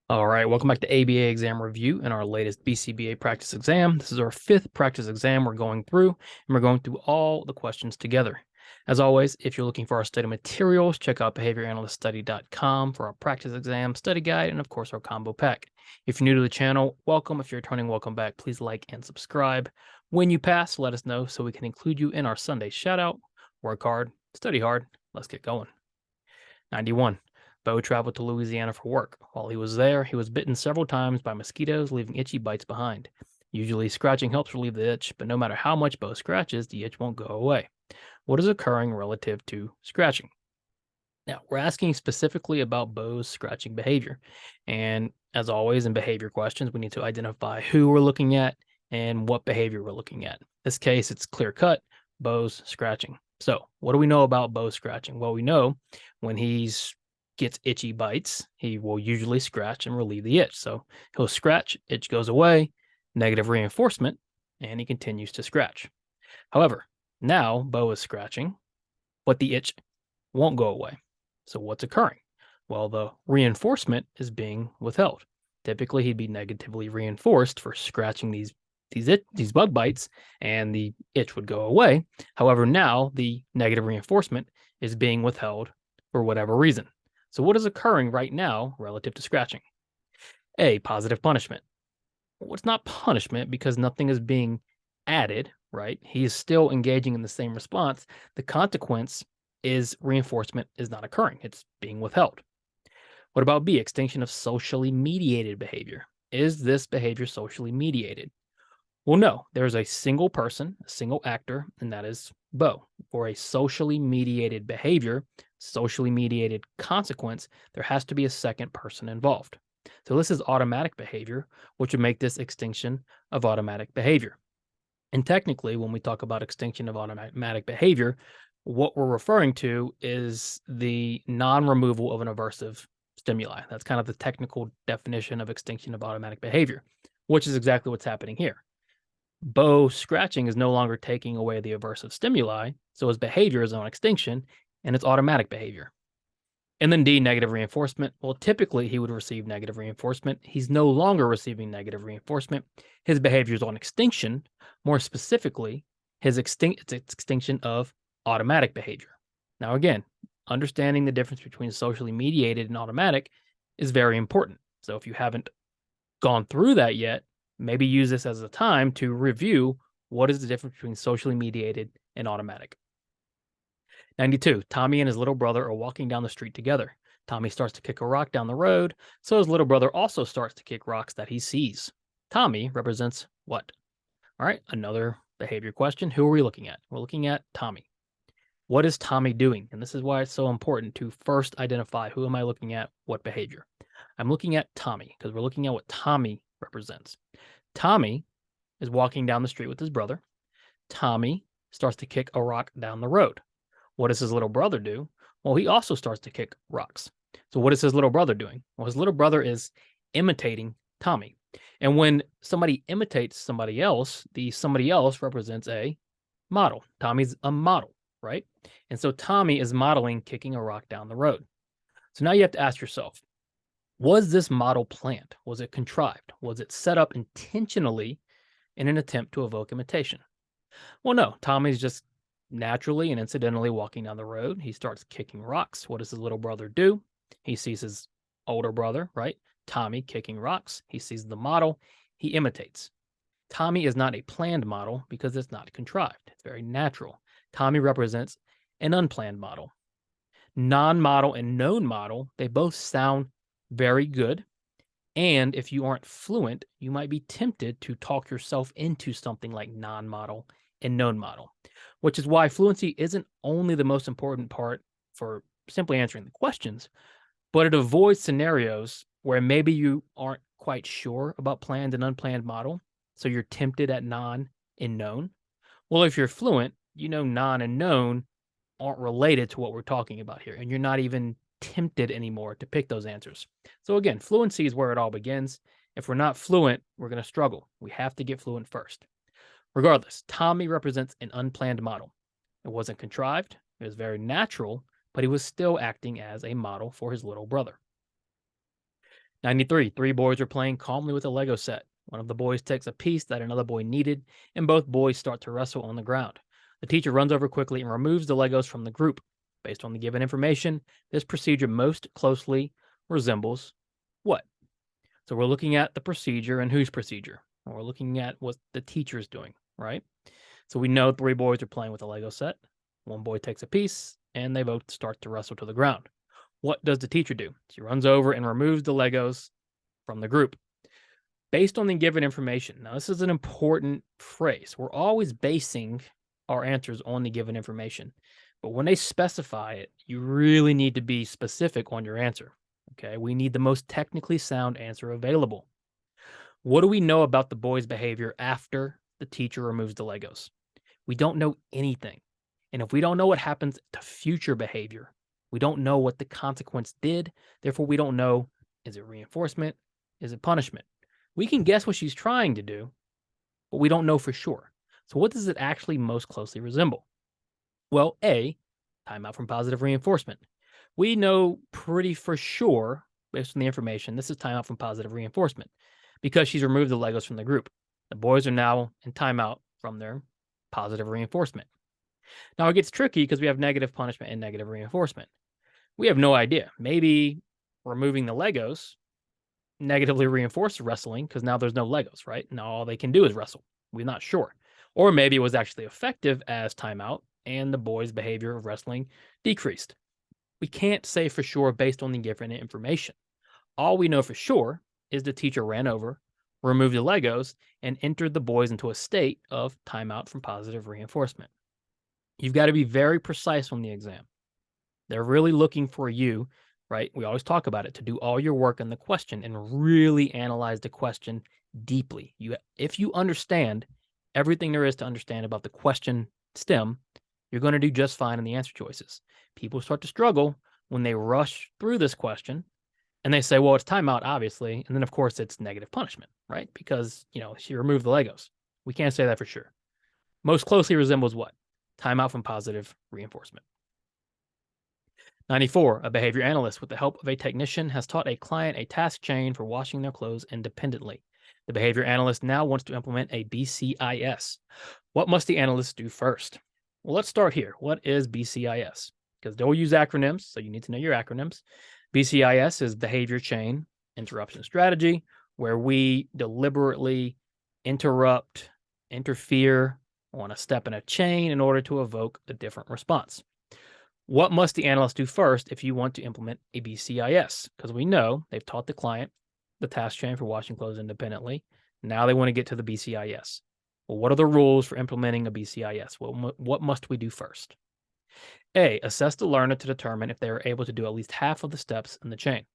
All right, welcome back to ABA exam review and our latest BCBA practice exam. This is our fifth practice exam we're going through, and we're going through all the questions together. As always, if you're looking for our study materials, check out behavioranalyststudy.com for our practice exam study guide and, of course, our combo pack. If you're new to the channel, welcome. If you're returning, welcome back. Please like and subscribe. When you pass, let us know so we can include you in our Sunday shout out. Work hard, study hard. Let's get going. 91. Bo traveled to Louisiana for work. While he was there, he was bitten several times by mosquitoes, leaving itchy bites behind. Usually, scratching helps relieve the itch, but no matter how much Bo scratches, the itch won't go away. What is occurring relative to scratching? Now, we're asking specifically about Bo's scratching behavior. And as always, in behavior questions, we need to identify who we're looking at and what behavior we're looking at. In this case, it's clear cut, Bo's scratching. So, what do we know about Bo scratching? Well, we know when he's gets itchy bites, he will usually scratch and relieve the itch. So he'll scratch, itch goes away, negative reinforcement, and he continues to scratch. However, now Bo is scratching, but the itch won't go away. So what's occurring? Well, the reinforcement is being withheld. Typically, he'd be negatively reinforced for scratching these bug bites, and the itch would go away. However, now the negative reinforcement is being withheld for whatever reason. So what is occurring right now relative to scratching? A, positive punishment. Well, it's not punishment because nothing is being added, right? He is still engaging in the same response. The consequence is reinforcement is not occurring. It's being withheld. What about B, extinction of socially mediated behavior? Is this behavior socially mediated? Well, no, there's a single person, a single actor, and that is Bo. For a socially mediated behavior, socially mediated consequence, there has to be a second person involved. So this is automatic behavior, which would make this extinction of automatic behavior. And technically, when we talk about extinction of automatic behavior, what we're referring to is the non-removal of an aversive stimuli. That's kind of the technical definition of extinction of automatic behavior, which is exactly what's happening here. Bo scratching is no longer taking away the aversive stimuli, so his behavior is on extinction, and it's automatic behavior. And then D, negative reinforcement. Well, typically he would receive negative reinforcement. He's no longer receiving negative reinforcement. His behavior is on extinction. More specifically, it's extinction of automatic behavior. Now, again, understanding the difference between socially mediated and automatic is very important. So if you haven't gone through that yet, maybe use this as a time to review what is the difference between socially mediated and automatic. 92. Tommy and his little brother are walking down the street together. Tommy starts to kick a rock down the road, so his little brother also starts to kick rocks that he sees. Tommy represents what? All right, another behavior question. Who are we looking at? We're looking at Tommy. What is Tommy doing? And this is why it's so important to first identify who am I looking at, what behavior. I'm looking at Tommy because we're looking at what Tommy represents. Tommy is walking down the street with his brother. Tommy starts to kick a rock down the road. What does his little brother do? Well, he also starts to kick rocks. So what is his little brother doing? Well, his little brother is imitating Tommy. And when somebody imitates somebody else, the somebody else represents a model. Tommy's a model, right? And so Tommy is modeling kicking a rock down the road. So now you have to ask yourself, was this model planned? Was it contrived? Was it set up intentionally in an attempt to evoke imitation? Well, no. Tommy's just naturally and incidentally walking down the road. He starts kicking rocks. What does his little brother do? He sees his older brother, right? Tommy kicking rocks. He sees the model. He imitates. Tommy is not a planned model because it's not contrived. It's very natural. Tommy represents an unplanned model. Non-model and known model, they both sound very good. And if you aren't fluent, you might be tempted to talk yourself into something like non-model and known model, which is why fluency isn't only the most important part for simply answering the questions, but it avoids scenarios where maybe you aren't quite sure about planned and unplanned model, so you're tempted at non and known. Well, if you're fluent, you know non and known aren't related to what we're talking about here, and you're not even tempted anymore to pick those answers. So again, fluency is where it all begins. If we're not fluent, we're going to struggle. We have to get fluent first. Regardless, Tommy represents an unplanned model. It wasn't contrived. It was very natural, but he was still acting as a model for his little brother. 93, 3 boys are playing calmly with a Lego set. One of the boys takes a piece that another boy needed, and both boys start to wrestle on the ground. The teacher runs over quickly and removes the Legos from the group. Based on the given information, this procedure most closely resembles what? So we're looking at the procedure and whose procedure? We're looking at what the teacher is doing, right? So we know 3 boys are playing with a Lego set. One boy takes a piece, and they both start to wrestle to the ground. What does the teacher do? She runs over and removes the Legos from the group. Based on the given information. Now, this is an important phrase. We're always basing our answers on the given information. But when they specify it, you really need to be specific on your answer. Okay, we need the most technically sound answer available. What do we know about the boy's behavior after the teacher removes the Legos? We don't know anything. And if we don't know what happens to future behavior, we don't know what the consequence did. Therefore, we don't know, is it reinforcement? Is it punishment? We can guess what she's trying to do, but we don't know for sure. So what does it actually most closely resemble? Well, A, timeout from positive reinforcement. We know pretty for sure, based on the information, this is timeout from positive reinforcement because she's removed the Legos from the group. The boys are now in timeout from their positive reinforcement. Now it gets tricky because we have negative punishment and negative reinforcement. We have no idea. Maybe removing the Legos negatively reinforced wrestling because now there's no Legos, right? Now all they can do is wrestle. We're not sure. Or maybe it was actually effective as timeout and the boys' behavior of wrestling decreased. We can't say for sure based on the given information. All we know for sure is the teacher ran over, removed the Legos, and entered the boys into a state of timeout from positive reinforcement. You've got to be very precise on the exam. They're really looking for you, right? We always talk about it, to do all your work in the question and really analyze the question deeply. If you understand everything there is to understand about the question stem, you're going to do just fine in the answer choices. People start to struggle when they rush through this question and they say, well, it's timeout, obviously. And then, of course, it's negative punishment, right? Because, she removed the Legos. We can't say that for sure. Most closely resembles what? Timeout from positive reinforcement. 94, a behavior analyst with the help of a technician has taught a client a task chain for washing their clothes independently. The behavior analyst now wants to implement a BCIS. What must the analyst do first? Well, let's start here. What is BCIS? Because they'll use acronyms, so you need to know your acronyms. BCIS is behavior chain interruption strategy, where we deliberately interrupt, interfere on a step in a chain in order to evoke a different response. What must the analyst do first if you want to implement a BCIS? Because we know they've taught the client the task chain for washing clothes independently. Now they want to get to the BCIS. Well, what are the rules for implementing a BCIS? Well, what must we do first? A, assess the learner to determine if they are able to do at least half of the steps in the chain.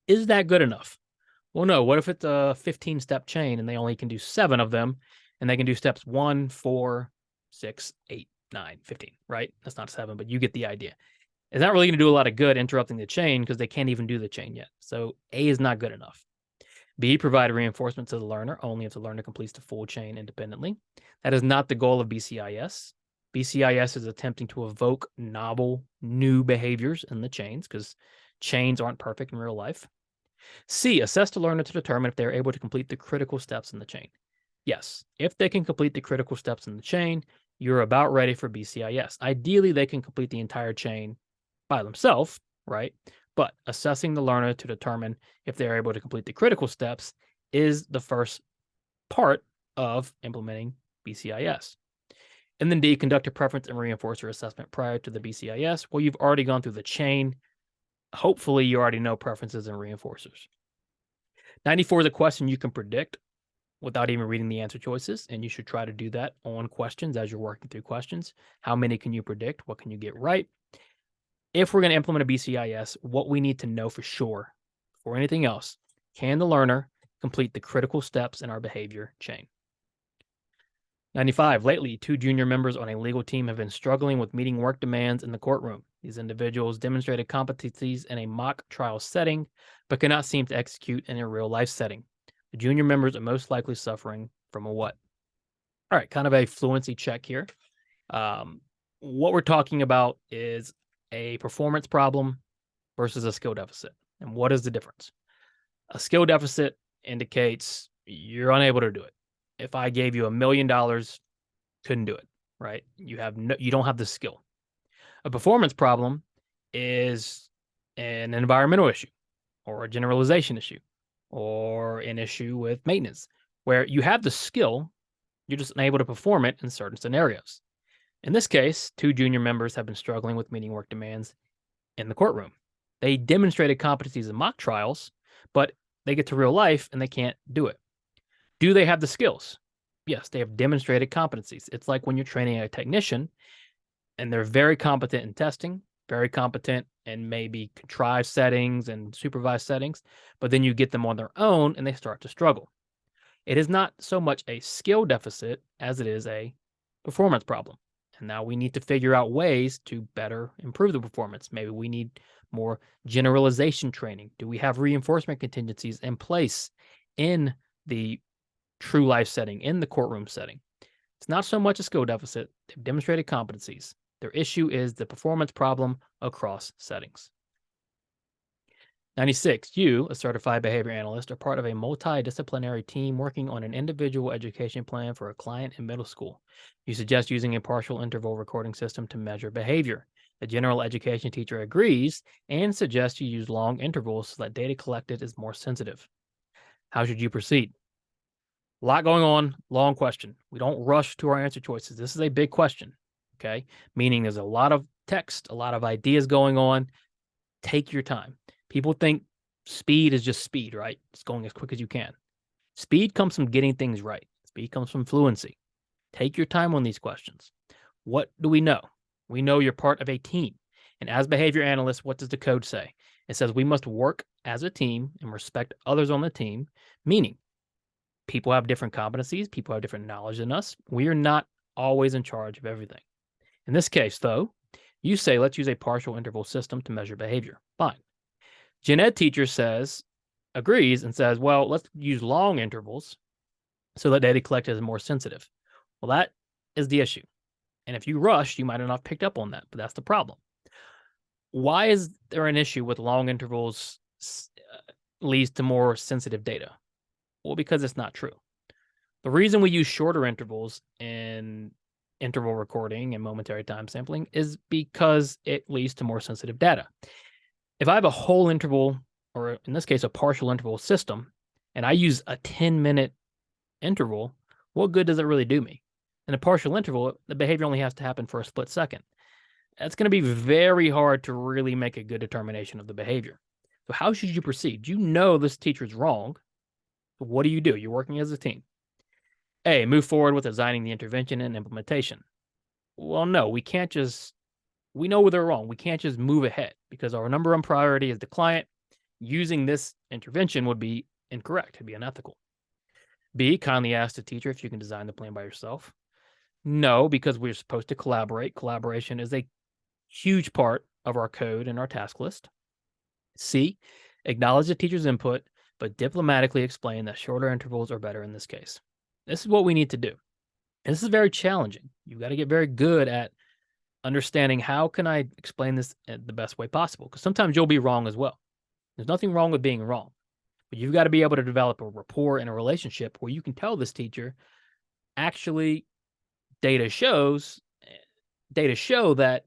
Is that good enough? Well, no. What if it's a 15-step chain and they only can do 7 of them, and they can do steps 1, 4, 6, 8, 9, 15, right? That's not 7, but you get the idea. It's not really going to do a lot of good interrupting the chain because they can't even do the chain yet. So A is not good enough. B, provide reinforcement to the learner only if the learner completes the full chain independently. That is not the goal of BCIS. BCIS is attempting to evoke novel, new behaviors in the chains because chains aren't perfect in real life. C, assess the learner to determine if they're able to complete the critical steps in the chain. Yes, if they can complete the critical steps in the chain, you're about ready for BCIS. Ideally, they can complete the entire chain by themselves, right? But assessing the learner to determine if they're able to complete the critical steps is the first part of implementing BCIS. And then D, conduct a preference and reinforcer assessment prior to the BCIS. Well, you've already gone through the chain. Hopefully, you already know preferences and reinforcers. 94 is a question you can predict without even reading the answer choices, and you should try to do that on questions as you're working through questions. How many can you predict? What can you get right? If we're going to implement a BCIS, what we need to know for sure, before anything else, can the learner complete the critical steps in our behavior chain? 95, lately, 2 junior members on a legal team have been struggling with meeting work demands in the courtroom. These individuals demonstrated competencies in a mock trial setting, but cannot seem to execute in a real-life setting. The junior members are most likely suffering from a what? All right, kind of a fluency check here. What we're talking about is a performance problem versus a skill deficit. And what is the difference? A skill deficit indicates you're unable to do it. If I gave you $1 million, couldn't do it, right? You don't have the skill. A performance problem is an environmental issue or a generalization issue or an issue with maintenance where you have the skill, you're just unable to perform it in certain scenarios. In this case, 2 junior members have been struggling with meeting work demands in the courtroom. They demonstrated competencies in mock trials, but they get to real life and they can't do it. Do they have the skills? Yes, they have demonstrated competencies. It's like when you're training a technician and they're very competent in testing, very competent in maybe contrived settings and supervised settings, but then you get them on their own and they start to struggle. It is not so much a skill deficit as it is a performance problem. And now we need to figure out ways to better improve the performance. Maybe we need more generalization training. Do we have reinforcement contingencies in place in the true life setting, in the courtroom setting? It's not so much a skill deficit. They've demonstrated competencies. Their issue is the performance problem across settings. 96, you, a certified behavior analyst, are part of a multidisciplinary team working on an individual education plan for a client in middle school. You suggest using a partial interval recording system to measure behavior. The general education teacher agrees and suggests you use long intervals so that data collected is more sensitive. How should you proceed? A lot going on, long question. We don't rush to our answer choices. This is a big question, okay? Meaning there's a lot of text, a lot of ideas going on. Take your time. People think speed is just speed, right? It's going as quick as you can. Speed comes from getting things right. Speed comes from fluency. Take your time on these questions. What do we know? We know you're part of a team. And as behavior analysts, what does the code say? It says we must work as a team and respect others on the team, meaning people have different competencies, people have different knowledge than us. We are not always in charge of everything. In this case, though, you say, let's use a partial interval system to measure behavior. Fine. Gen Ed teacher agrees and says, well, let's use long intervals so that data collected is more sensitive. Well, that is the issue. And if you rush, you might not have picked up on that, but that's the problem. Why is there an issue with long intervals leads to more sensitive data? Well, because it's not true. The reason we use shorter intervals in interval recording and momentary time sampling is because it leads to more sensitive data. If I have a whole interval, or in this case, a partial interval system, and I use a 10-minute interval, what good does it really do me? In a partial interval, the behavior only has to happen for a split second. That's going to be very hard to really make a good determination of the behavior. So how should you proceed? You know this teacher's wrong. So what do? You're working as a team. A, move forward with designing the intervention and implementation. Well, no, we can't just, we know they're wrong. We can't just move ahead because our number one priority is the client. Using this intervention would be incorrect. It'd be unethical. B, kindly ask the teacher if you can design the plan by yourself. No, because we're supposed to collaborate. Collaboration is a huge part of our code and our task list. C, acknowledge the teacher's input, but diplomatically explain that shorter intervals are better in this case. This is what we need to do. And this is very challenging. You've got to get very good at understanding how can I explain this the best way possible, because sometimes you'll be wrong as well. There's nothing wrong with being wrong, but you've got to be able to develop a rapport and a relationship where you can tell this teacher, actually, data show that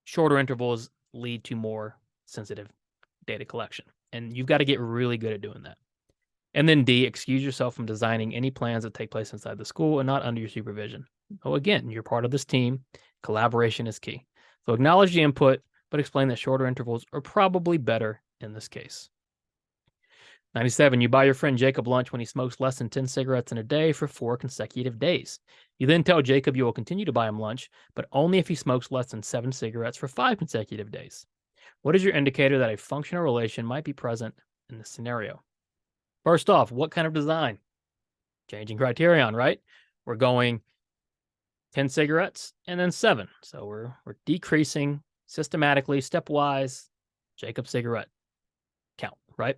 shorter intervals lead to more sensitive data collection. And you've got to get really good at doing that. And then D, excuse yourself from designing any plans that take place inside the school and not under your supervision. Oh, again, you're part of this team. Collaboration is key. So acknowledge the input, but explain that shorter intervals are probably better in this case. 97, you buy your friend Jacob lunch when he smokes less than 10 cigarettes in a day for 4 consecutive days. You then tell Jacob you will continue to buy him lunch, but only if he smokes less than 7 cigarettes for 5 consecutive days. What is your indicator that a functional relation might be present in this scenario? First off, what kind of design? Changing criterion, right? We're going 10 cigarettes and then 7. So we're decreasing systematically, stepwise, Jacob's cigarette count, right?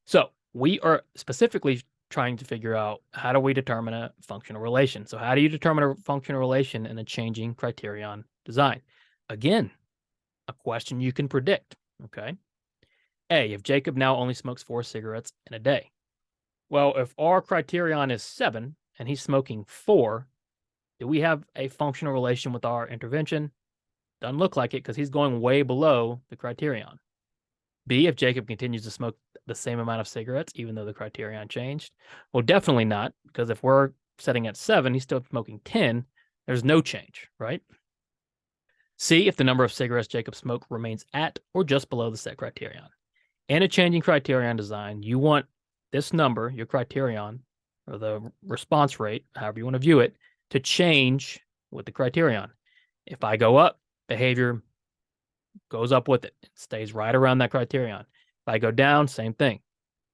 So we are specifically trying to figure out how do we determine a functional relation. So how do you determine a functional relation in a changing criterion design? Again, a question you can predict, okay? A, if Jacob now only smokes 4 cigarettes in a day. Well, if our criterion is 7 and he's smoking 4, do we have a functional relation with our intervention? Doesn't look like it because he's going way below the criterion. B, if Jacob continues to smoke the same amount of cigarettes, even though the criterion changed. Well, definitely not, because if we're setting at 7, he's still smoking 10, there's no change, right? C, if the number of cigarettes Jacob smoked remains at or just below the set criterion. In a changing criterion design, you want this number, your criterion, or the response rate, however you want to view it, to change with the criterion. If I go up, behavior goes up with it. It stays right around that criterion. If I go down, same thing.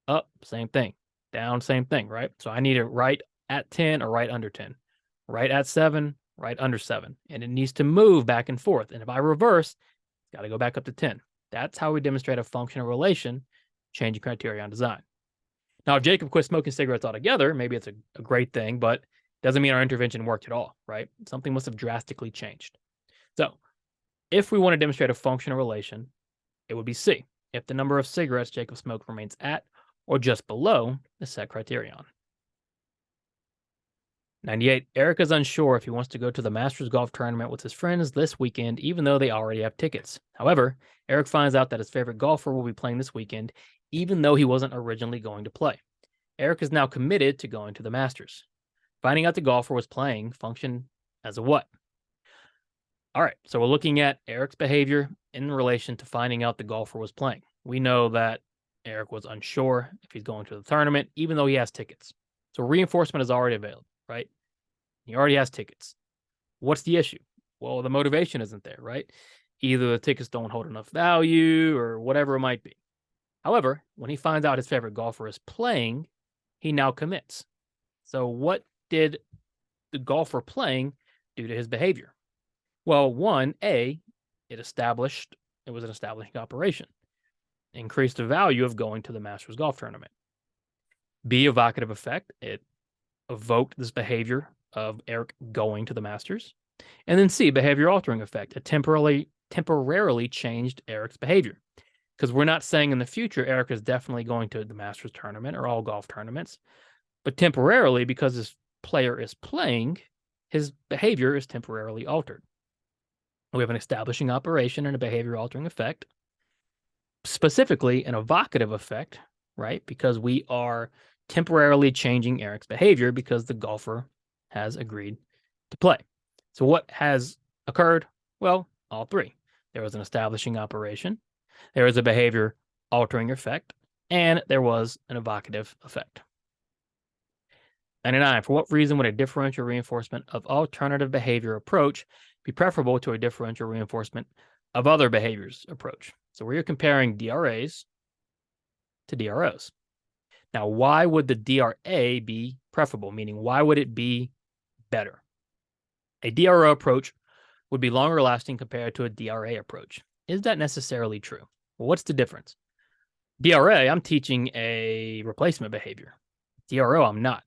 Up, same thing. Down, same thing, right? So I need it right at 10 or right under 10. Right at 7, right under 7. And it needs to move back and forth. And if I reverse, it's got to go back up to 10. That's how we demonstrate a functional relation, changing criterion design. Now, if Jacob quits smoking cigarettes altogether, maybe it's a great thing, but doesn't mean our intervention worked at all, right? Something must have drastically changed. So if we want to demonstrate a functional relation, it would be C, if the number of cigarettes Jacob smoked remains at or just below the set criterion. 98. Eric is unsure if he wants to go to the Masters Golf Tournament with his friends this weekend, even though they already have tickets. However, Eric finds out that his favorite golfer will be playing this weekend, even though he wasn't originally going to play. Eric is now committed to going to the Masters. Finding out the golfer was playing function as a what? All right, so we're looking at Eric's behavior in relation to finding out the golfer was playing. We know that Eric was unsure if he's going to the tournament, even though he has tickets. So reinforcement is already available, right? He already has tickets. What's the issue? Well, the motivation isn't there, right? Either the tickets don't hold enough value or whatever it might be. However, when he finds out his favorite golfer is playing, he now commits. So what did the golfer playing do to his behavior? Well, one, A, it was an establishing operation. Increased the value of going to the Masters Golf Tournament. B, evocative effect. It evoked this behavior of Eric going to the Masters. And then C, behavior altering effect. It temporarily changed Eric's behavior. Because we're not saying in the future Eric is definitely going to the Masters tournament or all golf tournaments. But temporarily, because this player is playing, his behavior is temporarily altered. We have an establishing operation and a behavior altering effect. Specifically, an evocative effect, right? Because we are temporarily changing Eric's behavior because the golfer has agreed to play. So what has occurred? Well, all three. There was an establishing operation, there was a behavior altering effect, and there was an evocative effect. 99. For what reason would a differential reinforcement of alternative behavior approach be preferable to a differential reinforcement of other behaviors approach? So we're comparing DRAs to DROs. Now, why would the DRA be preferable? Meaning, why would it be better? A DRO approach would be longer lasting compared to a DRA approach. Is that necessarily true? Well, what's the difference? DRA, I'm teaching a replacement behavior. DRO, I'm not.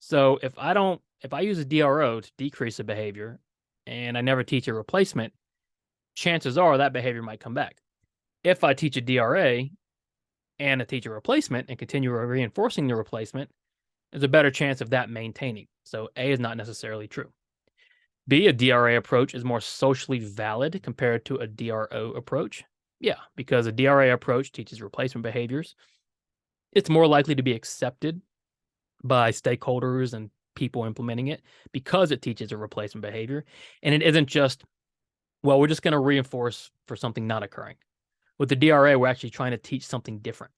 So if I use a DRO to decrease a behavior and I never teach a replacement, chances are that behavior might come back. If I teach a DRA and I teach a replacement and continue reinforcing the replacement, there's a better chance of that maintaining. So A is not necessarily true. B, a DRA approach is more socially valid compared to a DRO approach. Yeah, because a DRA approach teaches replacement behaviors. It's more likely to be accepted by stakeholders and people implementing it because it teaches a replacement behavior. And it isn't just, well, we're just going to reinforce for something not occurring. With the DRA, we're actually trying to teach something different.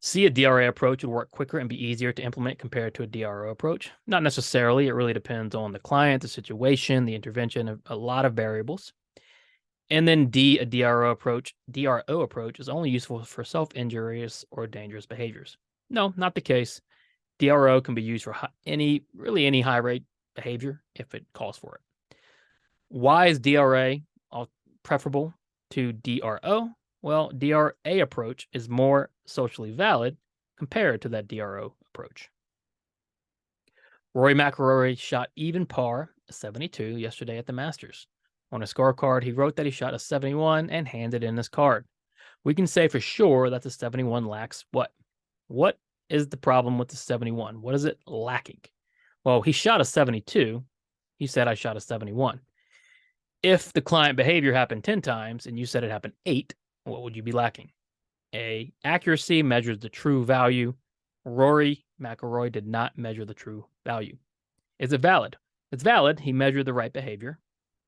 C, a DRA approach would work quicker and be easier to implement compared to a DRO approach. Not necessarily. It really depends on the client, the situation, the intervention, a lot of variables. And then D, a DRO approach is only useful for self-injurious or dangerous behaviors. No, not the case. DRO can be used for any high rate behavior if it calls for it. Why is DRA preferable to DRO? Well, DRA approach is more socially valid compared to that DRO approach. Rory McIlroy shot even par, a 72, yesterday at the Masters. On a scorecard, he wrote that he shot a 71 and handed in his card. we can say for sure that the 71 lacks what? What is the problem with the 71? What is it lacking? Well, he shot a 72. He said, I shot a 71. If the client behavior happened 10 times and you said it happened 8, what would you be lacking? A, accuracy measures the true value. Rory McIlroy did not measure the true value. Is it valid? It's valid. He measured the right behavior.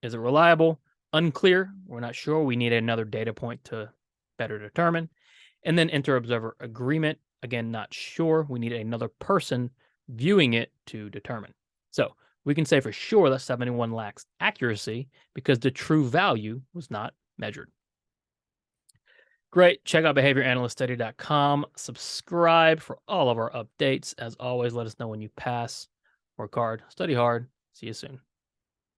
Is it reliable? Unclear. We're not sure. We need another data point to better determine. And then inter-observer agreement. Again, not sure. We need another person viewing it to determine. So we can say for sure that 71 lacks accuracy because the true value was not measured. Great. Check out behavioranalyststudy.com. Subscribe for all of our updates. As always, let us know when you pass. Work hard, study hard. See you soon.